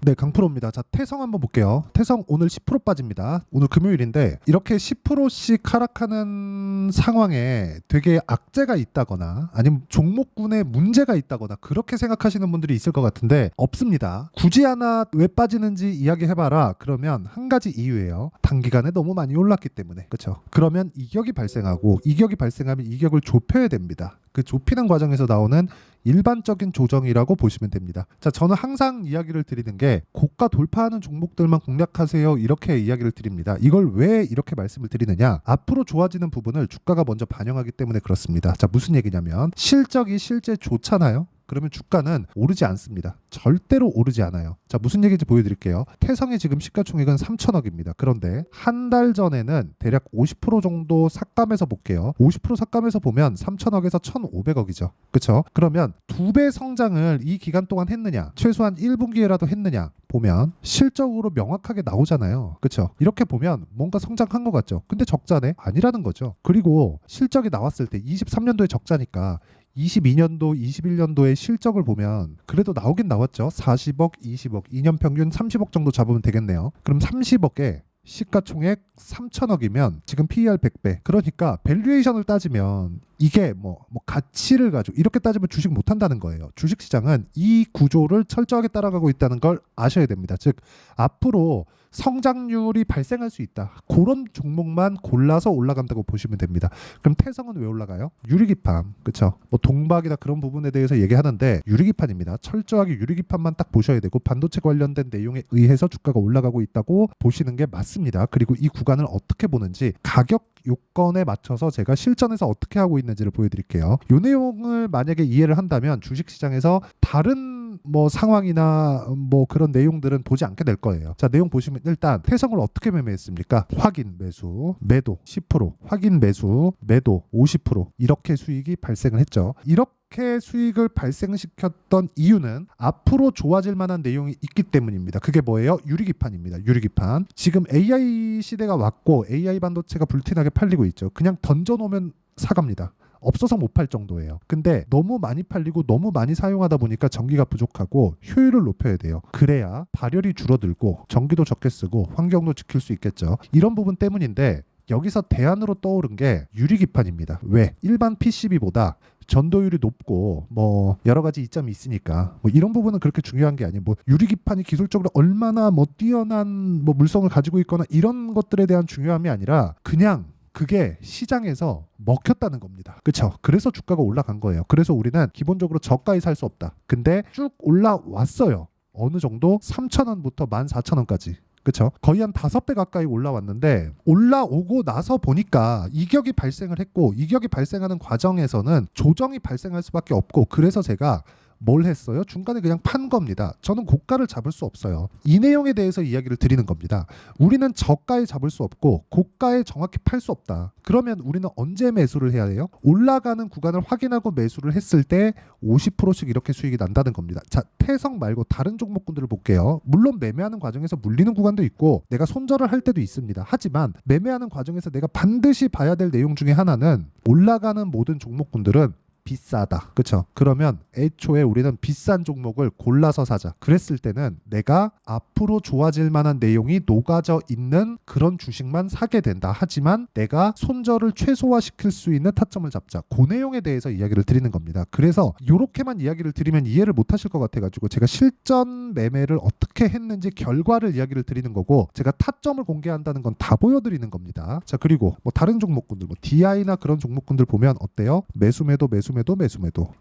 네, 강프로입니다. 자, 태성 한번 볼게요. 태성 오늘 10% 빠집니다. 오늘 금요일인데 이렇게 10%씩 하락하는 상황에 되게 악재가 있다거나 아니면 종목군에 문제가 있다거나 그렇게 생각하시는 분들이 있을 것 같은데 없습니다. 굳이 하나 왜 빠지는지 이야기해봐라. 그러면 한 가지 이유예요. 단기간에 너무 많이 올랐기 때문에. 그렇죠? 그러면 이격이 발생하고 이격이 발생하면 이격을 좁혀야 됩니다. 그 좁히는 과정에서 나오는 일반적인 조정이라고 보시면 됩니다. 자, 저는 항상 이야기를 드리는 게 고가 돌파하는 종목들만 공략하세요. 이렇게 이야기를 드립니다. 이걸 왜 이렇게 말씀을 드리느냐? 앞으로 좋아지는 부분을 주가가 먼저 반영하기 때문에 그렇습니다. 자, 무슨 얘기냐면 실적이 실제 좋잖아요. 그러면 주가는 오르지 않습니다. 절대로 오르지 않아요. 자, 무슨 얘기인지 보여드릴게요. 태성의 지금 시가총액은 3천억입니다. 그런데 한 달 전에는 대략 50% 정도 삭감해서 볼게요. 50% 삭감해서 보면 3천억에서 1,500억이죠. 그렇죠? 그러면 2배 성장을 이 기간 동안 했느냐? 최소한 1분기에라도 했느냐? 보면 실적으로 명확하게 나오잖아요. 그렇죠? 이렇게 보면 뭔가 성장한 것 같죠? 근데 적자네? 아니라는 거죠. 그리고 실적이 나왔을 때 23년도에 적자니까 22년도, 21년도의 실적을 보면 그래도 나오긴 나왔죠. 40억, 20억, 2년 평균 30억 정도 잡으면 되겠네요. 그럼 30억에 시가총액 3천억이면 지금 PER 100배. 그러니까 밸류에이션을 따지면 이게 뭐 가치를 가지고 이렇게 따지면 주식 못 한다는 거예요. 주식 시장은 이 구조를 철저하게 따라가고 있다는 걸 아셔야 됩니다. 즉 앞으로 성장률이 발생할 수 있다. 그런 종목만 골라서 올라간다고 보시면 됩니다. 그럼 태성은 왜 올라가요? 유리기판, 그렇죠? 뭐 동박이나 그런 부분에 대해서 얘기하는데 유리기판입니다. 철저하게 유리기판만 딱 보셔야 되고 반도체 관련된 내용에 의해서 주가가 올라가고 있다고 보시는 게 맞습니다. 그리고 이 구간을 어떻게 보는지 가격 요건에 맞춰서 제가 실전에서 어떻게 하고 있는지를 보여드릴게요. 이 내용을 만약에 이해를 한다면 주식시장에서 다른 뭐 상황이나 뭐 그런 내용들은 보지 않게 될 거예요. 자, 내용 보시면 일단 태성을 어떻게 매매했습니까? 확인 매수, 매도 10%, 확인 매수, 매도 50% 이렇게 수익이 발생을 했죠. 이렇게 수익을 발생시켰던 이유는 앞으로 좋아질 만한 내용이 있기 때문입니다. 그게 뭐예요? 유리기판입니다. 유리기판. 지금 AI 시대가 왔고 AI 반도체가 불티나게 팔리고 있죠. 그냥 던져놓으면 사갑니다. 없어서 못 팔 정도예요. 근데 너무 많이 팔리고 너무 많이 사용하다 보니까 전기가 부족하고 효율을 높여야 돼요. 그래야 발열이 줄어들고 전기도 적게 쓰고 환경도 지킬 수 있겠죠. 이런 부분 때문인데 여기서 대안으로 떠오른 게 유리기판입니다. 왜? 일반 PCB보다 전도율이 높고 뭐 여러 가지 이점이 있으니까 뭐 이런 부분은 그렇게 중요한 게 아니에요. 뭐 유리기판이 기술적으로 얼마나 뭐 뛰어난 뭐 물성을 가지고 있거나 이런 것들에 대한 중요함이 아니라 그냥 그게 시장에서 먹혔다는 겁니다. 그렇죠? 그래서 주가가 올라간 거예요. 그래서 우리는 기본적으로 저가에 살 수 없다. 근데 쭉 올라왔어요. 어느 정도 3,000원부터 14,000원까지. 그렇죠? 거의 한 5배 가까이 올라왔는데 올라오고 나서 보니까 이격이 발생을 했고 이격이 발생하는 과정에서는 조정이 발생할 수밖에 없고 그래서 제가 뭘 했어요? 중간에 그냥 판 겁니다. 저는 고가를 잡을 수 없어요. 이 내용에 대해서 이야기를 드리는 겁니다. 우리는 저가에 잡을 수 없고 고가에 정확히 팔 수 없다. 그러면 우리는 언제 매수를 해야 돼요? 올라가는 구간을 확인하고 매수를 했을 때 50%씩 이렇게 수익이 난다는 겁니다. 자, 태성 말고 다른 종목군들을 볼게요. 물론 매매하는 과정에서 물리는 구간도 있고 내가 손절을 할 때도 있습니다. 하지만 매매하는 과정에서 내가 반드시 봐야 될 내용 중에 하나는 올라가는 모든 종목군들은 비싸다. 그렇죠? 그러면 애초에 우리는 비싼 종목을 골라서 사자. 그랬을 때는 내가 앞으로 좋아질 만한 내용이 녹아져 있는 그런 주식만 사게 된다. 하지만 내가 손절을 최소화시킬 수 있는 타점을 잡자. 그 내용에 대해서 이야기를 드리는 겁니다. 그래서 이렇게만 이야기를 드리면 이해를 못 하실 것 같아가지고 제가 실전 매매를 어떻게 했는지 결과를 이야기를 드리는 거고 제가 타점을 공개한다는 건 다 보여드리는 겁니다. 자, 그리고 뭐 다른 종목군들 뭐 DI나 그런 종목군들 보면 어때요? 매수매도 25%,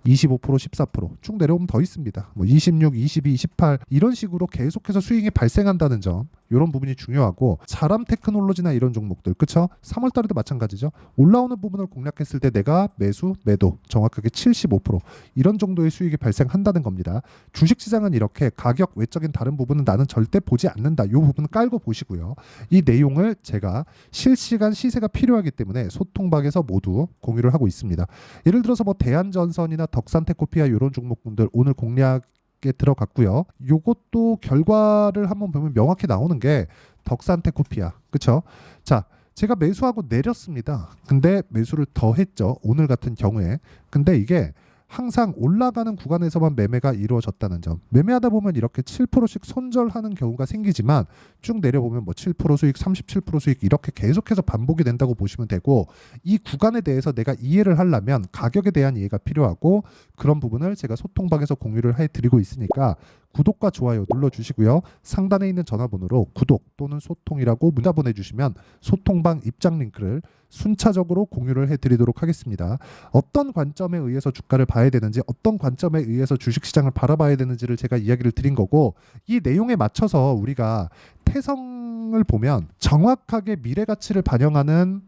14%쭉 내려오면 더 있습니다. 뭐 26, 22, 28 이런 식으로 계속해서 수익이 발생한다는 점 이런 부분이 중요하고 사람 테크놀로지나 이런 종목들 그쵸? 3월달에도 마찬가지죠. 올라오는 부분을 공략했을 때 내가 매수, 매도 정확하게 75% 이런 정도의 수익이 발생한다는 겁니다. 주식시장은 이렇게 가격 외적인 다른 부분은 나는 절대 보지 않는다. 이 부분은 깔고 보시고요. 이 내용을 제가 실시간 시세가 필요하기 때문에 소통박에서 모두 공유를 하고 있습니다. 예를 들어서 뭐 대한전선이나 덕산테코피아 이런 종목군들 오늘 공략에 들어갔고요. 요것도 결과를 한번 보면 명확히 나오는 게 덕산테코피아. 그쵸? 자, 제가 매수하고 내렸습니다. 근데 매수를 더 했죠. 오늘 같은 경우에. 근데 이게 항상 올라가는 구간에서만 매매가 이루어졌다는 점. 매매하다 보면 이렇게 7%씩 손절하는 경우가 생기지만 쭉 내려보면 뭐 7% 수익, 37% 수익 이렇게 계속해서 반복이 된다고 보시면 되고, 이 구간에 대해서 내가 이해를 하려면 가격에 대한 이해가 필요하고, 그런 부분을 제가 소통방에서 공유를 해드리고 있으니까 구독과 좋아요 눌러주시고요. 상단에 있는 전화번호로 구독 또는 소통이라고 문자 보내주시면 소통방 입장 링크를 순차적으로 공유를 해드리도록 하겠습니다. 어떤 관점에 의해서 주가를 봐야 되는지, 어떤 관점에 의해서 주식시장을 바라봐야 되는지를 제가 이야기를 드린 거고, 이 내용에 맞춰서 우리가 태성을 보면 정확하게 미래가치를 반영하는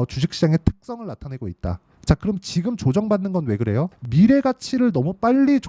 주식시장의 특성을 나타내고 있다. 자, 그럼 지금 조정받는 건 왜 그래요? 미래 가치를 너무 빨리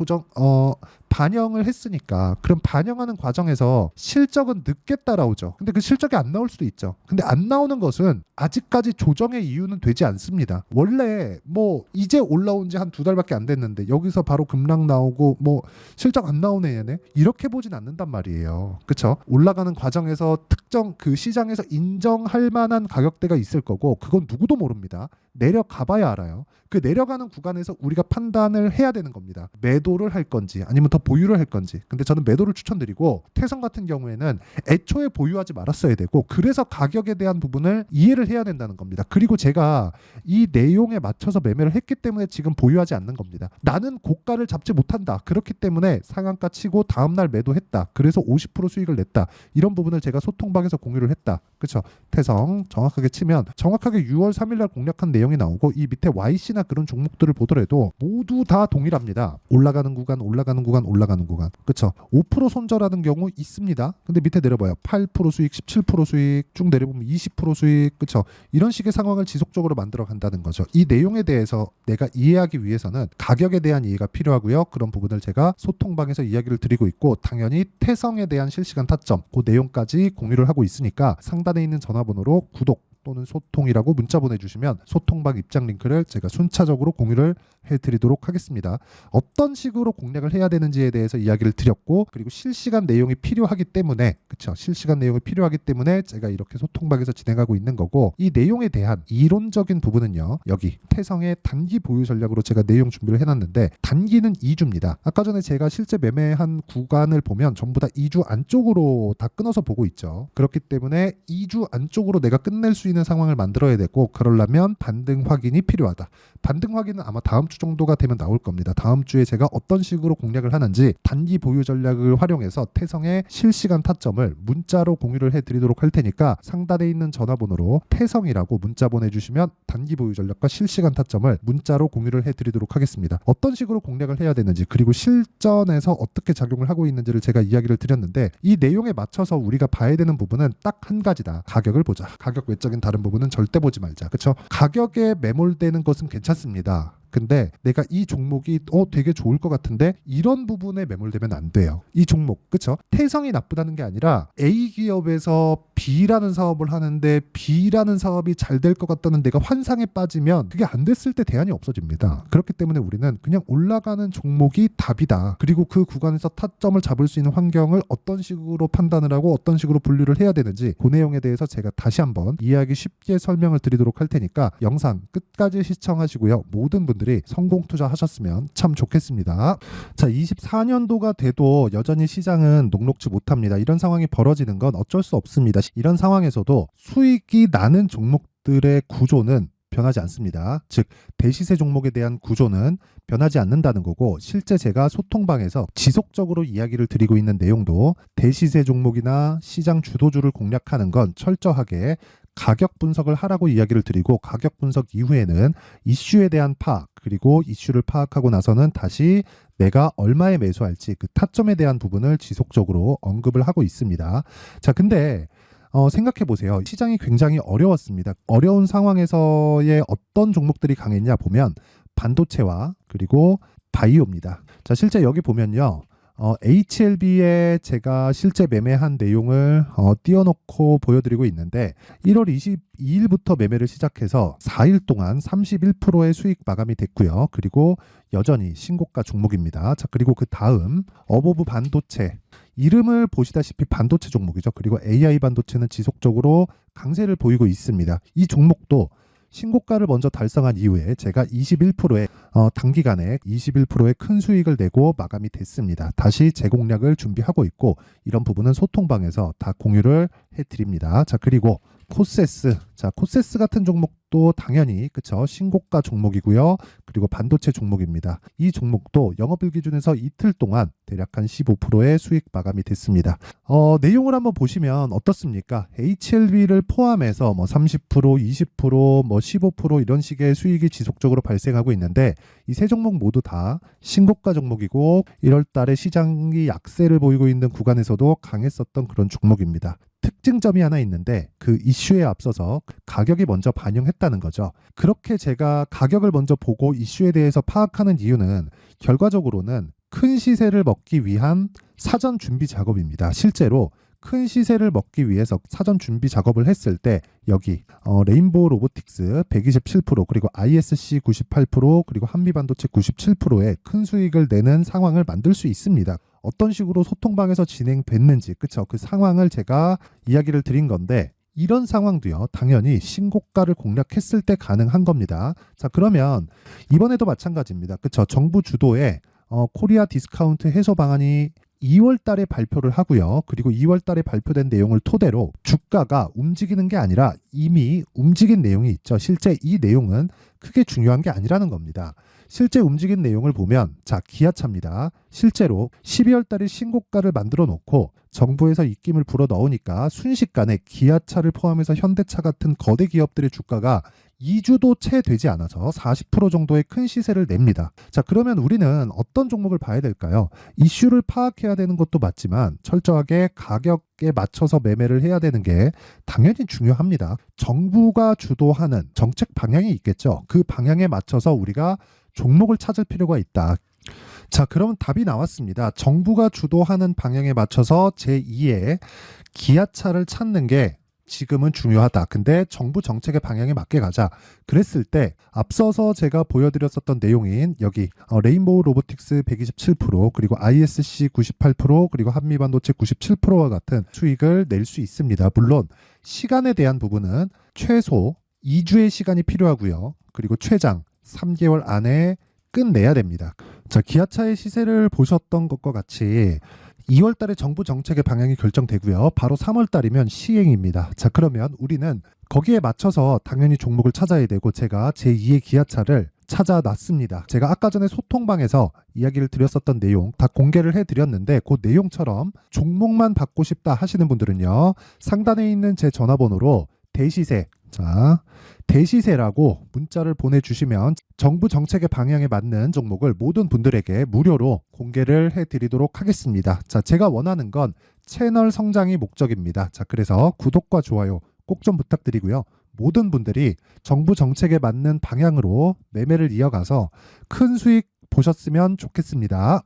반영을 했으니까. 그럼 반영하는 과정에서 실적은 늦게 따라오죠. 근데 그 실적이 안 나올 수도 있죠. 근데 안 나오는 것은 아직까지 조정의 이유는 되지 않습니다. 원래 뭐 이제 올라온 지 한 2달밖에 안 됐는데 여기서 바로 급락 나오고 뭐 실적 안 나오네 얘네, 이렇게 보진 않는단 말이에요. 그쵸? 올라가는 과정에서 특정 그 시장에서 인정할 만한 가격대가 있을 거고, 그건 누구도 모릅니다. 내려가 봐야 알아요. 그 내려가는 구간에서 우리가 판단을 해야 되는 겁니다. 매도를 할 건지 아니면 더 보유를 할 건지. 근데 저는 매도를 추천드리고, 태성 같은 경우에는 애초에 보유하지 말았어야 되고, 그래서 가격에 대한 부분을 이해를 해야 된다는 겁니다. 그리고 제가 이 내용에 맞춰서 매매를 했기 때문에 지금 보유하지 않는 겁니다. 나는 고가를 잡지 못한다. 그렇기 때문에 상한가 치고 다음날 매도했다. 그래서 50% 수익을 냈다. 이런 부분을 제가 소통방에서 공유를 했다. 그렇죠? 태성 정확하게 치면 정확하게 6월 3일날 공략한 내용이 나오고, 이 밑에 YC나 그런 종목들을 보더라도 모두 다 동일합니다. 올라가는 구간, 올라가는 구간, 올라가는 구간. 그렇죠? 5% 손절하는 경우 있습니다. 근데 밑에 내려봐요. 8% 수익, 17% 수익, 쭉 내려보면 20% 수익. 그렇죠? 이런 식의 상황을 지속적으로 만들어 간다는 거죠. 이 내용에 대해서 내가 이해하기 위해서는 가격에 대한 이해가 필요하고요. 그런 부분을 제가 소통방에서 이야기를 드리고 있고, 당연히 태성에 대한 실시간 타점, 그 내용까지 공유를 하고 있으니까 상단에 있는 전화번호로 구독 또는 소통이라고 문자 보내주시면 소통방 입장 링크를 제가 순차적으로 공유를 해드리도록 하겠습니다. 어떤 식으로 공략을 해야 되는지에 대해서 이야기를 드렸고, 그리고 실시간 내용이 필요하기 때문에, 그쵸? 실시간 내용이 필요하기 때문에 제가 이렇게 소통방에서 진행하고 있는 거고, 이 내용에 대한 이론적인 부분은요, 여기 태성의 단기 보유 전략으로 제가 내용 준비를 해놨는데, 단기는 2주입니다. 아까 전에 제가 실제 매매한 구간을 보면 전부 다 2주 안쪽으로 다 끊어서 보고 있죠. 그렇기 때문에 2주 안쪽으로 내가 끝낼 수 있는 상황을 만들어야 되고, 그러려면 반등 확인이 필요하다. 반등 확인은 아마 다음 주 정도가 되면 나올 겁니다. 다음 주에 제가 어떤 식으로 공략을 하는지 단기 보유 전략을 활용해서 태성의 실시간 타점을 문자로 공유를 해드리도록 할 테니까 상단에 있는 전화번호로 태성이라고 문자 보내주시면 단기 보유 전략과 실시간 타점을 문자로 공유를 해드리도록 하겠습니다. 어떤 식으로 공략을 해야 되는지, 그리고 실전에서 어떻게 작용을 하고 있는지를 제가 이야기를 드렸는데, 이 내용에 맞춰서 우리가 봐야 되는 부분은 딱 한 가지다. 가격을 보자. 가격 외적인 다른 부분은 절대 보지 말자. 그렇죠? 가격에 매몰되는 것은 괜찮습니다. 근데 내가 이 종목이 되게 좋을 것 같은데 이런 부분에 매몰되면 안 돼요. 이 종목, 그쵸? 태성이 나쁘다는 게 아니라 A 기업에서 B라는 사업을 하는데 B라는 사업이 잘 될 것 같다는 내가 환상에 빠지면 그게 안 됐을 때 대안이 없어집니다. 그렇기 때문에 우리는 그냥 올라가는 종목이 답이다. 그리고 그 구간에서 타점을 잡을 수 있는 환경을 어떤 식으로 판단을 하고 어떤 식으로 분류를 해야 되는지, 그 내용에 대해서 제가 다시 한번 이해하기 쉽게 설명을 드리도록 할 테니까 영상 끝까지 시청하시고요. 모든 분들이 성공 투자하셨으면 참 좋겠습니다. 자, 24년도가 돼도 여전히 시장은 녹록지 못합니다. 이런 상황이 벌어지는 건 어쩔 수 없습니다. 이런 상황에서도 수익이 나는 종목들의 구조는 변하지 않습니다. 즉 대시세 종목에 대한 구조는 변하지 않는다는 거고, 실제 제가 소통방에서 지속적으로 이야기를 드리고 있는 내용도 대시세 종목이나 시장 주도주를 공략하는 건 철저하게 가격 분석을 하라고 이야기를 드리고, 가격 분석 이후에는 이슈에 대한 파악, 그리고 이슈를 파악하고 나서는 다시 내가 얼마에 매수할지 그 타점에 대한 부분을 지속적으로 언급을 하고 있습니다. 자, 근데 생각해 보세요. 시장이 굉장히 어려웠습니다. 어려운 상황에서의 어떤 종목들이 강했냐 보면 반도체와 그리고 바이오입니다. 자, 실제 여기 보면요. HLB에 제가 실제 매매한 내용을 띄워놓고 보여드리고 있는데, 1월 22일부터 매매를 시작해서 4일 동안 31%의 수익 마감이 됐고요. 그리고 여전히 신고가 종목입니다. 자, 그리고 그 다음 어보브 반도체, 이름을 보시다시피 반도체 종목이죠. 그리고 AI 반도체는 지속적으로 강세를 보이고 있습니다. 이 종목도 신고가를 먼저 달성한 이후에 제가 21%의 단기간에 21%의 큰 수익을 내고 마감이 됐습니다. 다시 재공략을 준비하고 있고 이런 부분은 소통방에서 다 공유를 해드립니다. 자, 그리고 코세스. 자, 코세스 같은 종목도 당연히 그쵸, 신고가 종목이고요. 그리고 반도체 종목입니다. 이 종목도 영업일 기준에서 이틀 동안 대략 한 15%의 수익 마감이 됐습니다. 내용을 한번 보시면 어떻습니까? HLB를 포함해서 뭐 30%, 20%, 뭐 15% 이런 식의 수익이 지속적으로 발생하고 있는데 이 세 종목 모두 다 신고가 종목이고 1월 달에 시장이 약세를 보이고 있는 구간에서도 강했었던 그런 종목입니다. 특징점이 하나 있는데 그 이슈에 앞서서 가격이 먼저 반영했다는 거죠. 그렇게 제가 가격을 먼저 보고 이슈에 대해서 파악하는 이유는 결과적으로는 큰 시세를 먹기 위한 사전 준비 작업입니다. 실제로 큰 시세를 먹기 위해서 사전 준비 작업을 했을 때 여기 레인보우 로보틱스 127% 그리고 ISC 98% 그리고 한미반도체 97%의 큰 수익을 내는 상황을 만들 수 있습니다. 어떤 식으로 소통방에서 진행됐는지 그쵸, 그 상황을 제가 이야기를 드린 건데 이런 상황도요 당연히 신고가를 공략했을 때 가능한 겁니다. 자, 그러면 이번에도 마찬가지입니다. 그쵸, 정부 주도의 코리아 디스카운트 해소 방안이 2월 달에 발표를 하고요. 그리고 2월 달에 발표된 내용을 토대로 주가가 움직이는 게 아니라 이미 움직인 내용이 있죠. 실제 이 내용은 크게 중요한 게 아니라는 겁니다. 실제 움직인 내용을 보면 자, 기아차입니다. 실제로 12월 달에 신고가를 만들어 놓고 정부에서 입김을 불어 넣으니까 순식간에 기아차를 포함해서 현대차 같은 거대 기업들의 주가가 2주도 채 되지 않아서 40% 정도의 큰 시세를 냅니다. 자, 그러면 우리는 어떤 종목을 봐야 될까요? 이슈를 파악해야 되는 것도 맞지만 철저하게 가격에 맞춰서 매매를 해야 되는 게 당연히 중요합니다. 정부가 주도하는 정책 방향이 있겠죠. 그 방향에 맞춰서 우리가 종목을 찾을 필요가 있다. 자, 그럼 답이 나왔습니다. 정부가 주도하는 방향에 맞춰서 제2의 기아차를 찾는 게 지금은 중요하다. 근데 정부 정책의 방향에 맞게 가자. 그랬을 때 앞서서 제가 보여드렸었던 내용인 여기 레인보우 로보틱스 127% 그리고 ISC 98% 그리고 한미반도체 97%와 같은 수익을 낼 수 있습니다. 물론 시간에 대한 부분은 최소 2주의 시간이 필요하고요. 그리고 최장 3개월 안에 끝내야 됩니다. 자, 기아차의 시세를 보셨던 것과 같이 2월 달에 정부 정책의 방향이 결정되고요. 바로 3월 달이면 시행입니다. 자, 그러면 우리는 거기에 맞춰서 당연히 종목을 찾아야 되고 제가 제2의 기아차를 찾아놨습니다. 제가 아까 전에 소통방에서 이야기를 드렸었던 내용 다 공개를 해드렸는데 그 내용처럼 종목만 받고 싶다 하시는 분들은요. 상단에 있는 제 전화번호로 대시세, 자, 대시세라고 문자를 보내주시면 정부 정책의 방향에 맞는 종목을 모든 분들에게 무료로 공개를 해드리도록 하겠습니다. 자, 제가 원하는 건 채널 성장이 목적입니다. 자, 그래서 구독과 좋아요 꼭 좀 부탁드리고요. 모든 분들이 정부 정책에 맞는 방향으로 매매를 이어가서 큰 수익 보셨으면 좋겠습니다.